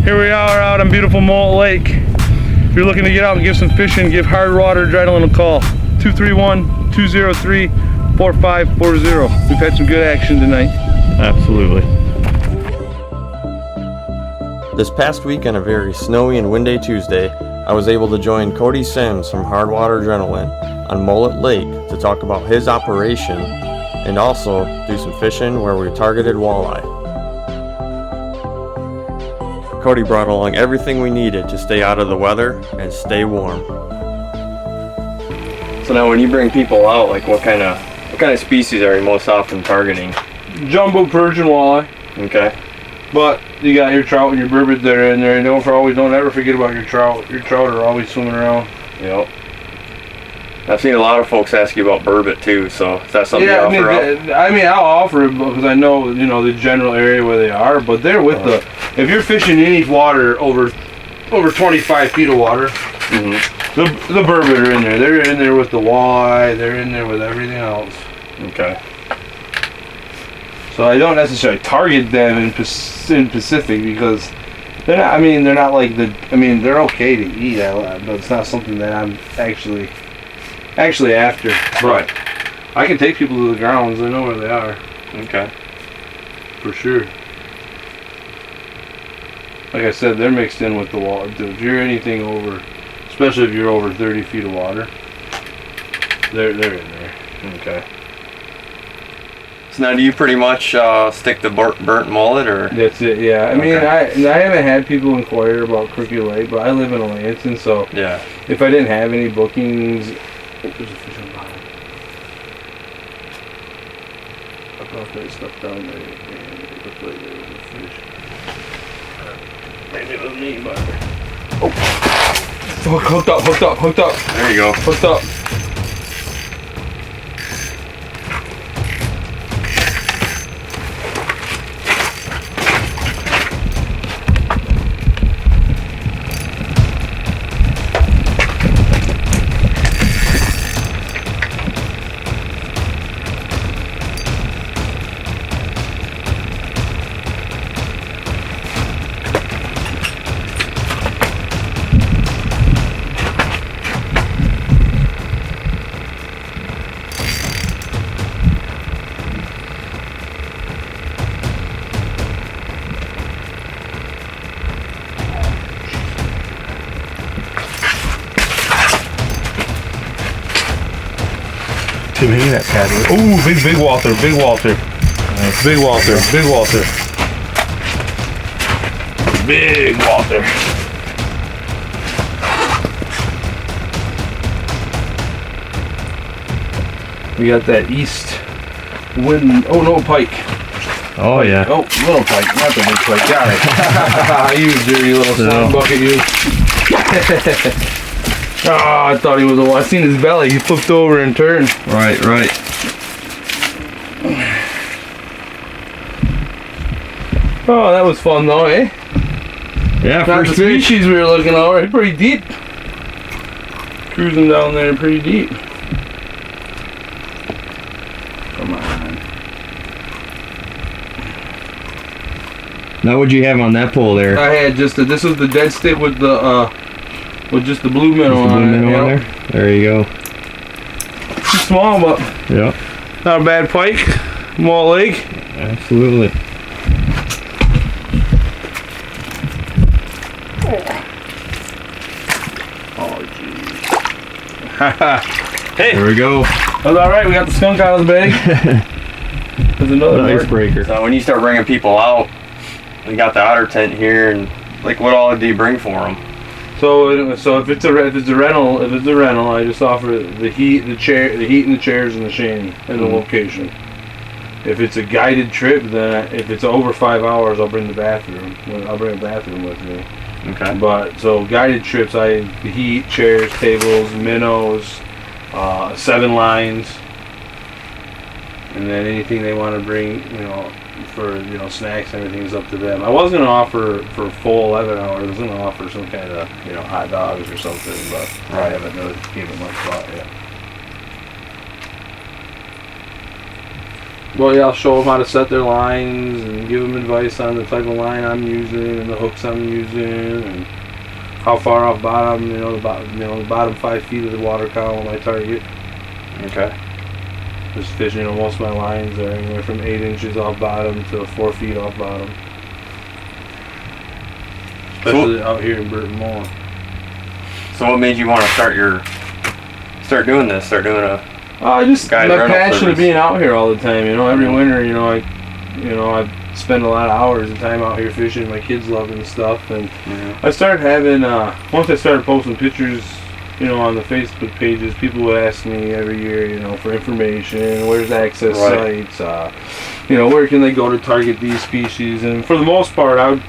Here we are out on beautiful Mullet Lake. If you're looking to get out and get some fishing, give HardWater Adrenaline a call. 231-203-4540. We've had some good action tonight. Absolutely. This past week on a very snowy and windy Tuesday, I was able to join Cody Sems from HardWater Adrenaline on Mullet Lake to talk about his operation and also do some fishing where we targeted walleye. Cody brought along everything we needed to stay out of the weather and stay warm. So now when you bring people out, like what kind of species are you most often targeting? Jumbo Persian walleye. Okay. But you got your trout and your burbot that are in there, and don't ever forget about your trout. Your trout are always swimming around. Yep. I've seen a lot of folks ask you about burbot too, so is that something you offer up? I mean, I'll offer it because I know, the general area where they are, but they're with if you're fishing any water over 25 feet of water, the burbot are in there. They're in there with the walleye, they're in there with everything else. Okay. So I don't necessarily target them in Pacific because they're not like they're okay to eat, but it's not something that I'm actually after. Right. I can take people to the grounds. I know where they are. Okay. For sure. Like I said, they're mixed in with the water. If you're anything over, especially if you're over 30 feet of water, they're in there. Okay. So now do you pretty much stick to burnt mullet, or? That's it, yeah. I mean, I haven't had people inquire about Crooked Lake, but I live in Lansing, so yeah. If I didn't have any bookings, there's a fish on the bottom. I thought they stuck down there, and it looked like there was a fish. Maybe it was me, but oh, fuck! Hooked up. There you go. Hooked up. Tim, hitting that pad. Ooh, big Walter. Big Walter. Big Walter. We got that east wind. Oh no, pike. Oh yeah. Oh, little pike, not the big pike. Got it. You dirty little slime bucket, you. Oh, I thought he was I seen his belly. He flipped over and turned. Right. Oh, that was fun though, eh? Yeah, not the species we were looking over. Pretty deep. Cruising down there pretty deep. Come on. Now what'd you have on that pole there? I had this was the dead stick with the with just the blue minnow on it. There you go. It's small, but not a bad pike. Mullet Lake. Absolutely. Oh, jeez. Hey. There we go. That was all right. We got the skunk out of the bag. There's another icebreaker. So when you start bringing people out, we got the otter tent here, and like, what all do you bring for them? So if it's a rental, I just offer the heat, and the chairs, and the shanty, and the location. If it's a guided trip, then if it's over 5 hours, I'll bring the bathroom. I'll bring a bathroom with me. Okay. But so guided trips, the heat, chairs, tables, minnows, 7 lines, and then anything they want to bring, for snacks and everything is up to them. I was going to offer for full 11 hours. I was going to offer some kind of hot dogs or something, but I haven't really given much thought yet. Well, yeah, I'll show them how to set their lines and give them advice on the type of line I'm using and the hooks I'm using and how far off bottom, the bottom 5 feet of the water column I target. Okay. Just fishing, most of my lines are anywhere from 8 inches off bottom to 4 feet off bottom. Especially out here in Burton Mullet. So what made you want to start doing this? Start doing a just my passion service. of being out here all the time. Every winter, I spend a lot of hours of time out here fishing. My kids love it and stuff, and I started having once I started posting pictures, on the Facebook pages, people would ask me every year, for information. Where's access sites? Where can they go to target these species? And for the most part, I would,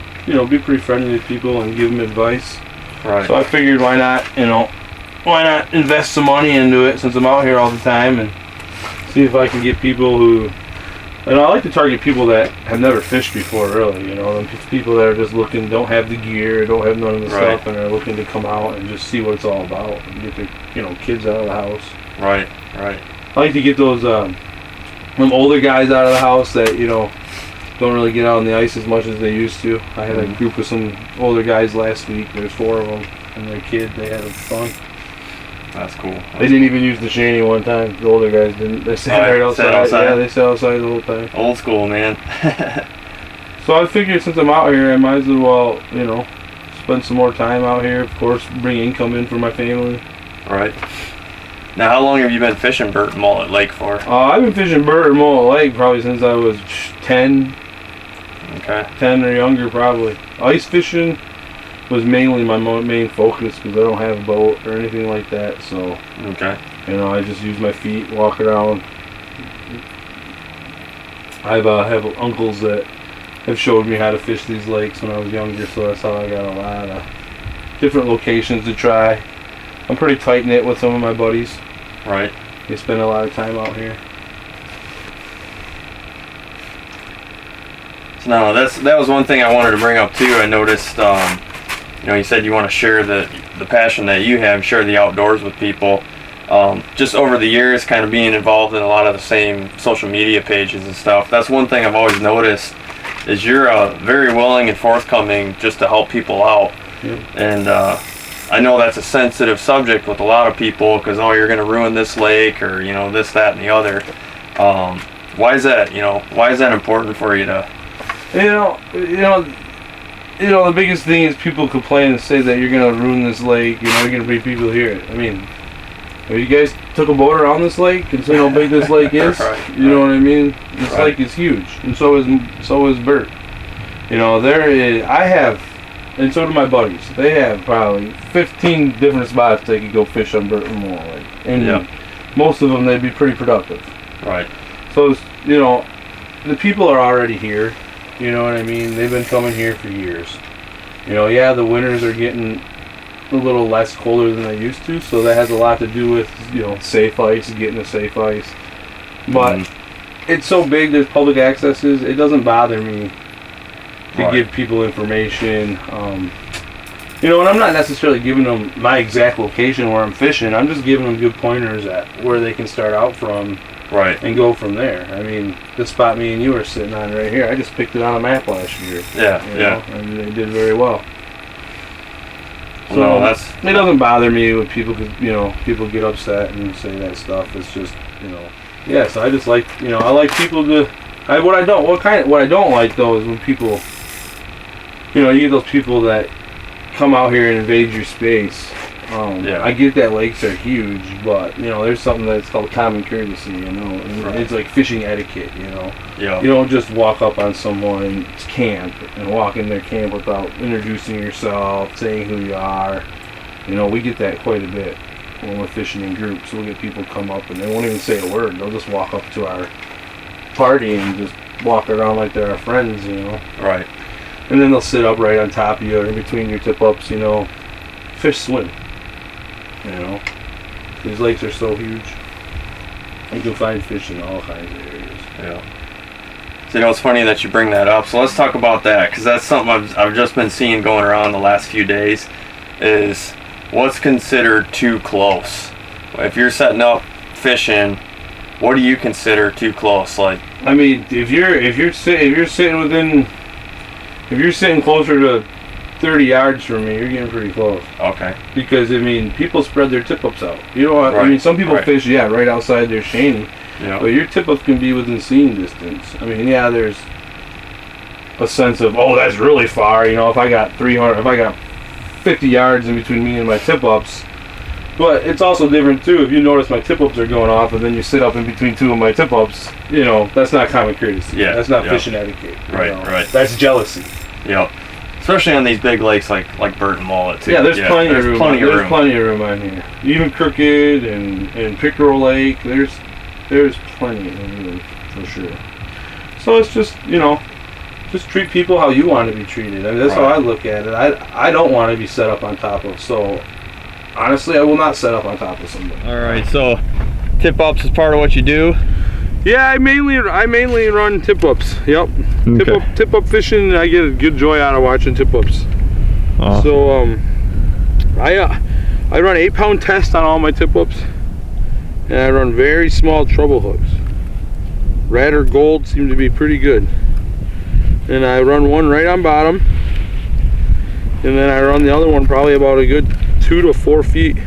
be pretty friendly with people and give them advice. Right. So I figured, why not invest some money into it since I'm out here all the time and see if I can get people who, I like to target people that have never fished before, really. People that are just looking, don't have the gear, don't have none of the stuff, and are looking to come out and just see what it's all about and get their, kids out of the house. Right. I like to get those them older guys out of the house that don't really get out on the ice as much as they used to. I had a group of some older guys last week. There's 4 of them and their kid. They had fun. That's cool. They didn't even use the shanty one time. The older guys didn't. They sat right outside. Yeah, they sat outside the whole time. Old school, man. So I figured since I'm out here, I might as well, spend some more time out here. Of course, bring income in for my family. Right. Now, how long have you been fishing Burton Mullet Lake for? I've been fishing Burton Mullet Lake probably since I was 10. Okay. 10 or younger, probably. Ice fishing was mainly my main focus because I don't have a boat or anything like that. So, okay. I just use my feet, walk around. I have uncles that have showed me how to fish these lakes when I was younger, so that's how I got a lot of different locations to try. I'm pretty tight-knit with some of my buddies. Right. They spend a lot of time out here. So no, that was one thing I wanted to bring up too. I noticed, you said you want to share the passion that you have, share the outdoors with people. Just over the years, kind of being involved in a lot of the same social media pages and stuff. That's one thing I've always noticed is you're very willing and forthcoming just to help people out. Yep. And I know that's a sensitive subject with a lot of people because you're going to ruin this lake or this, that, and the other. Why is that? Why is that important for you to? The biggest thing is people complain and say that you're going to ruin this lake. You're going to bring people here. I mean, have you guys took a boat around this lake and seen how big this lake is? Right. You know what I mean? This lake is huge, and so is Bert. I have, and so do my buddies. They have probably 15 different spots they could go fish on Burton Mullet Lake, and most of them they'd be pretty productive. Right. So the people are already here. You know what I mean? They've been coming here for years. The winters are getting a little less colder than they used to, so that has a lot to do with, safe ice, getting to safe ice. But it's so big, there's public accesses, it doesn't bother me to give people information. And I'm not necessarily giving them my exact location where I'm fishing, I'm just giving them good pointers at where they can start out from. Right. And go from there. I mean, the spot me and you were sitting on right here, I just picked it on a map last year. Yeah. And they did very well. So no, it doesn't bother me when people, people get upset and say that stuff. It's just, so I just like, I like people to. What I don't like though is when people, you get those people that come out here and invade your space. I get that lakes are huge, but there's something that's called common courtesy, and it's like fishing etiquette, Yeah. You don't just walk up on someone's camp and walk in their camp without introducing yourself, saying who you are. We get that quite a bit when we're fishing in groups. We'll get people come up and they won't even say a word. They'll just walk up to our party and just walk around like they're our friends, Right. And then they'll sit up right on top of you or in between your tip-ups, Fish swim. These lakes are so huge. You can find fish in all kinds of areas. Yeah. So it's funny that you bring that up. So let's talk about that because that's something I've just been seeing going around the last few days. Is what's considered too close? If you're setting up fishing What do you consider too close? Like, I mean, if you're sitting closer to 30 yards from me, you're getting pretty close. okay. Because I mean, people spread their tip-ups out. You know what? Right. I mean, some people Right. fish, right outside their shanty. Yeah. But your tip-up can be within seeing distance. I mean, yeah, there's a sense of, oh, that's really far. You know, if I got 50 yards in between me and my tip-ups. But it's also different too. If you notice my tip-ups are going off, and then you sit up in between two of my tip-ups, you know, that's not common courtesy. Yeah. That's not Yeah. fishing etiquette. You Right. know? Right. That's jealousy. Yep. Especially on these big lakes like Burton Mullet too. Yeah, there's plenty of room. Plenty of There's room. plenty of room on here. Even Crooked and Pickerel Lake, there's plenty of room for sure. So it's just, you know, just treat people how you want to be treated. I mean, that's how I look at it. I don't want to be set up on top of. So honestly, I will not set up on top of somebody. All right. So tip ups is part of what you do. Yeah, I mainly run tip ups. Yep. Okay. Tip up fishing. I get a good joy out of watching tip ups. Awesome. So I run 8-pound test on all my tip ups, and I run very small treble hooks. Red or gold seem to be pretty good. And I run one right on bottom, and then I run the other one probably about a good 2 to 4 feet,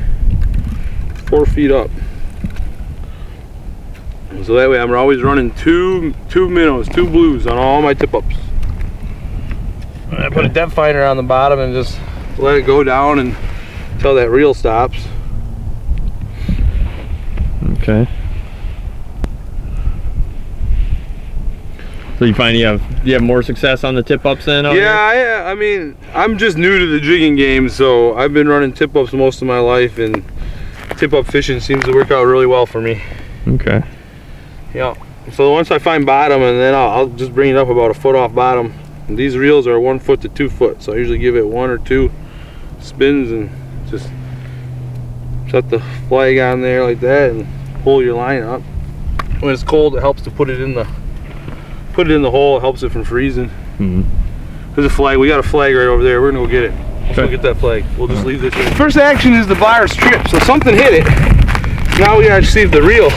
4 feet up. So that way I'm always running two minnows, 2 blues on all my tip ups. I put a depth finder on the bottom and just let it go down until that reel stops. Okay. So you find you have more success on the tip ups then? Yeah, I mean, I'm just new to the jigging game, so I've been running tip ups most of my life, and tip up fishing seems to work out really well for me. Okay. Yeah. So once I find bottom, and then I'll just bring it up about a foot off bottom. And these reels are 1 foot to 2 foot, so I usually give it 1 or 2 spins and just set the flag on there like that and pull your line up. When it's cold, it helps to put it in the hole. It helps it from freezing. Mm-hmm. There's a flag. We got a flag right over there. We're gonna go get it. Let's go get that flag. We'll just leave this here. First action is the bar strip. So something hit it. Now we gotta see if the reel.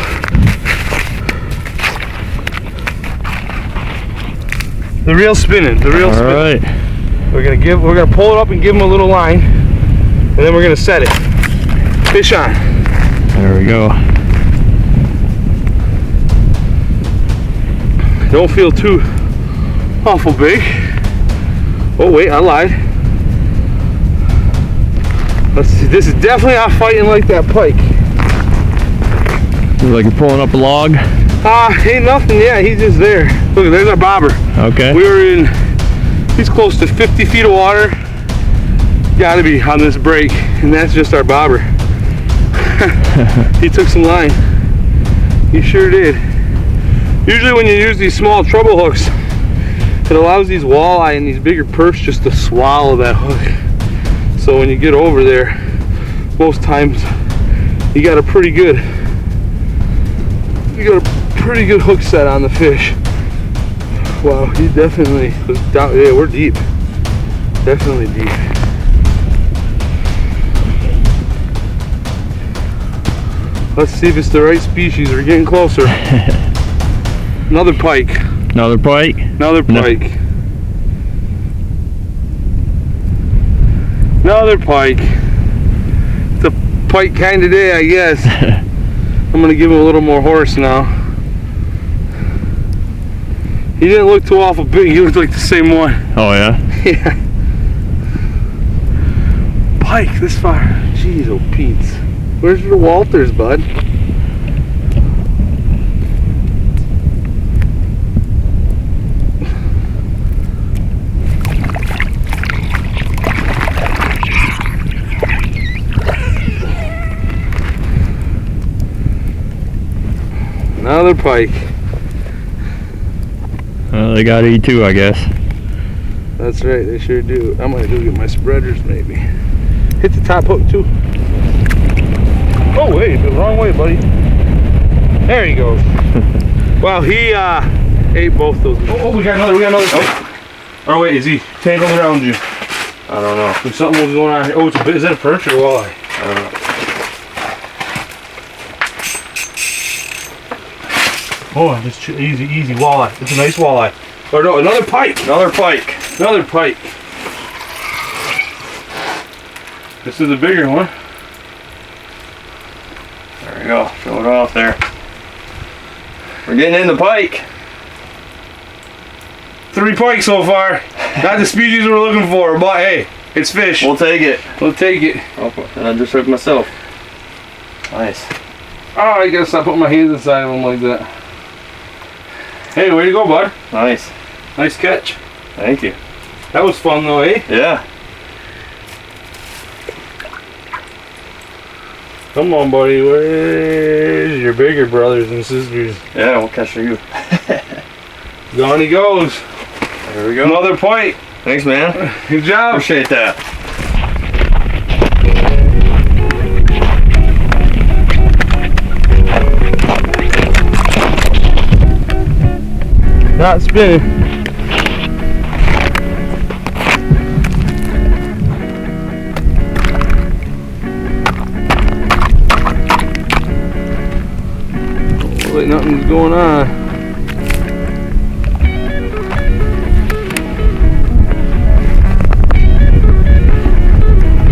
The reel's spinning. The reel's spinning. All right. We're gonna pull it up and give him a little line, and then we're gonna set it. Fish on. There we go. Don't feel too awful big. Oh wait, I lied. Let's see. This is definitely not fighting like that pike. Looks like you're pulling up a log. Ain't nothing. Yeah, he's just there. Look, there's our bobber. Okay. He's close to 50 feet of water. Gotta be on this break, and that's just our bobber. He took some line. He sure did. Usually when you use these small treble hooks, it allows these walleye and these bigger perch just to swallow that hook. So when you get over there, most times you got a pretty good hook set on the fish. Wow, he definitely was down. Yeah, we're deep. Definitely deep. Let's see if it's the right species. We're getting closer. Another pike. Another pike? Another pike. Another pike. It's a pike kind of day, I guess. I'm gonna give him a little more horse now. He didn't look too awful big. He looked like the same one. Oh yeah? Yeah. Pike this far. Jeez, oh Pete's. Where's your Walters, bud? Another pike. Well, they got to eat too, I guess. That's right, they sure do. I'm gonna go get my spreaders maybe. Hit the top hook too. Oh wait, the wrong way, buddy. There he goes. Well, he ate both those. Oh, we got another. Oh wait, is he tangled around you? I don't know. There's something going on here. Oh, it's is that a perch or a walleye? I don't know. Oh, just easy walleye. It's a nice walleye. Or no, another pike. Another pike. Another pike. This is a bigger one. There we go. Show it off there. We're getting in the pike. 3 pikes so far. Not the species we're looking for, but hey, it's fish. We'll take it. We'll take it. Oh, and I just hooked myself. Nice. Oh, I guess I put my hands inside of them like that. Hey, way to go, bud. Nice. Nice catch. Thank you. That was fun though, eh? Yeah. Come on, buddy. Where's your bigger brothers and sisters? Yeah, we'll catch you. Down he goes. There we go. Another pike. Thanks, man. Good job. Appreciate that. Not spinning. Looks like nothing's going on.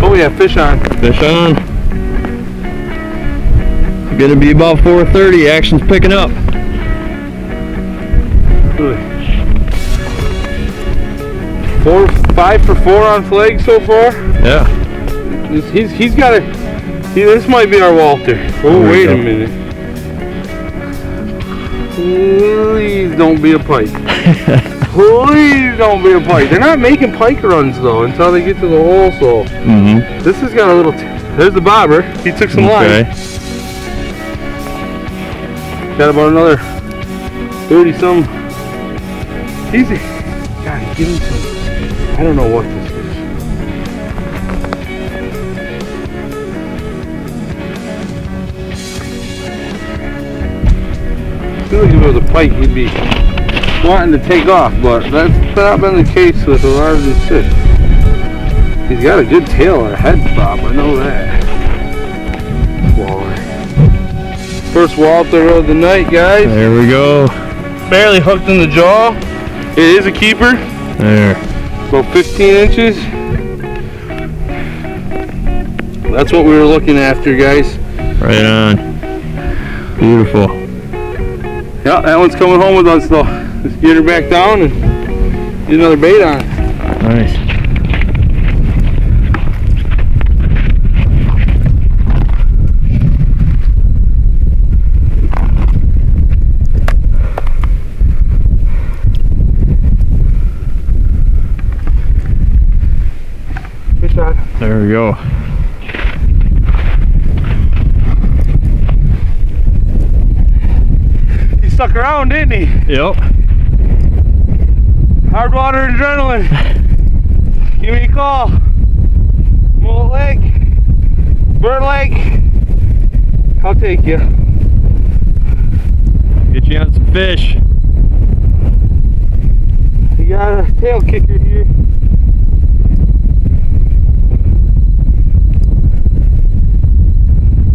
Oh yeah, fish on. Fish on. It's gonna be about 4:30. Action's picking up. 5 for 4 on flag so far. Yeah. He's got a. This might be our Walter. Oh wait a minute. Please don't be a pike. Please don't be a pike. They're not making pike runs though until they get to the hole. So this has got a little. There's the bobber. He took some line. Got about another 30 some. Easy. God, give me some. I don't know what this is. I feel like if it was a pike, he'd be wanting to take off, but that's not been the case with a lot of these fish. He's got a good tail or a head bob, I know that. Walleye. First Walter of the night, guys. There we go. Barely hooked in the jaw. It is a keeper. There. About 15 inches. That's what we were looking after, guys. Right on. Beautiful. Yeah, that one's coming home with us though. Just get her back down and get another bait on. Nice. Good shot. There we go. He stuck around, didn't he? Yep. HardWater Adrenaline. Give me a call. Mullet Lake. Bird Lake. I'll take you. Get you on some fish. You got a tail kicker here.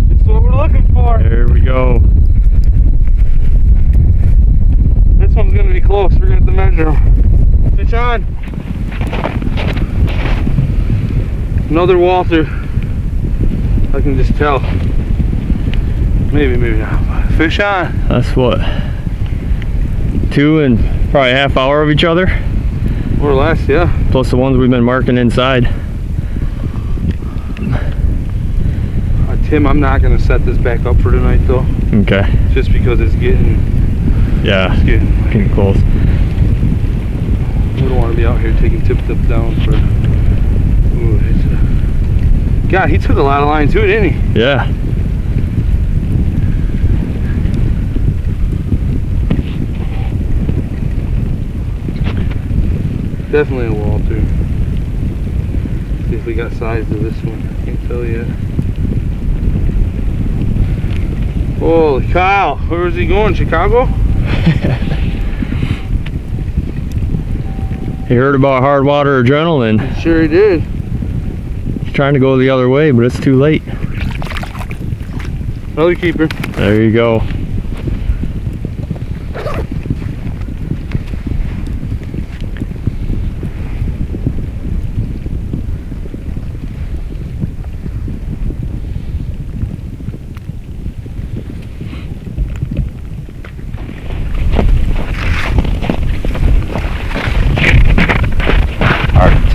This is what we're looking for. There we go. This one's gonna be close. We're gonna have to measure them. Fish on. Another Walter. I can just tell. Maybe not. Fish on. That's what? 2 and probably a half hour of each other. More or less, yeah. Plus the ones we've been marking inside. Tim, I'm not gonna set this back up for tonight though. Okay. Just because it's getting. Yeah. It's Getting close. We don't want to be out here taking tip down for. Ooh, God, he took a lot of line too, didn't he? Yeah. Definitely a Walter. See if we got size to this one. I can't tell yet. Holy cow! Where is he going? Chicago? He heard about HardWater Adrenaline. Sure he did. He's trying to go the other way, but it's too late. Another keeper. There you go.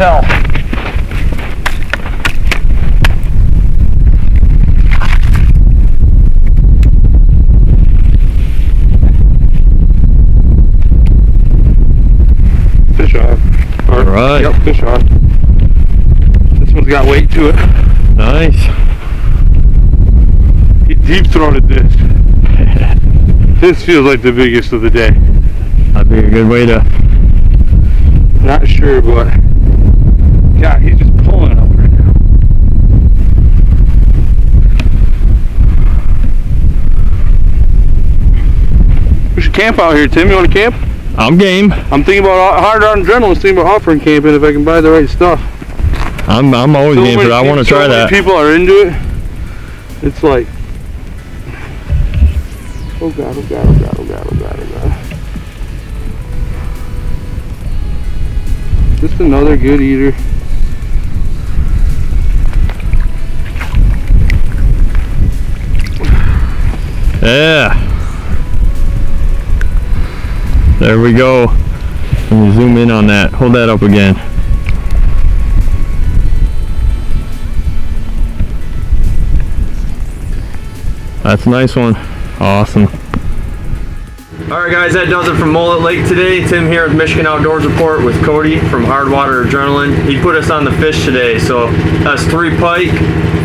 tell. Fish on. All right. Yep, fish on. This one's got weight to it. Nice. He deep-throated this. This feels like the biggest of the day. That'd be a good way to. Not sure, but God, he's just pulling it up right now. We should camp out here, Tim. You want to camp? I'm game. I'm thinking about HardWater Adrenaline. Thinking about offering camping if I can buy the right stuff. I'm always game for that. I want to try that. People are into it. It's like, oh God, oh God, oh God, oh God, oh God, oh God. Just another good eater. Yeah. There we go. Let me zoom in on that. Hold that up again. That's a nice one. Awesome. Alright guys, that does it from Mullet Lake today. Tim here with Michigan Outdoors Report with Cody from HardWater Adrenaline. He put us on the fish today, so that's 3 pike,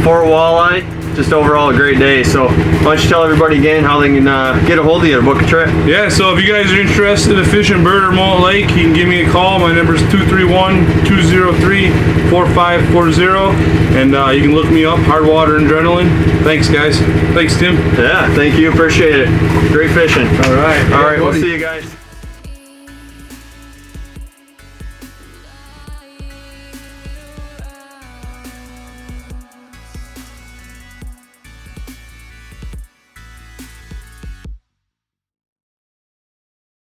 4 walleye. Just overall a great day. So why don't you tell everybody again how they can get a hold of you to book a trip? Yeah, so if you guys are interested in fishing bird or Mullet Lake, you can give me a call. My number is 231-203-4540, and you can look me up, HardWater Adrenaline. Thanks guys. Thanks Tim. Yeah, thank you, appreciate it. Great fishing. All right, we'll see you guys.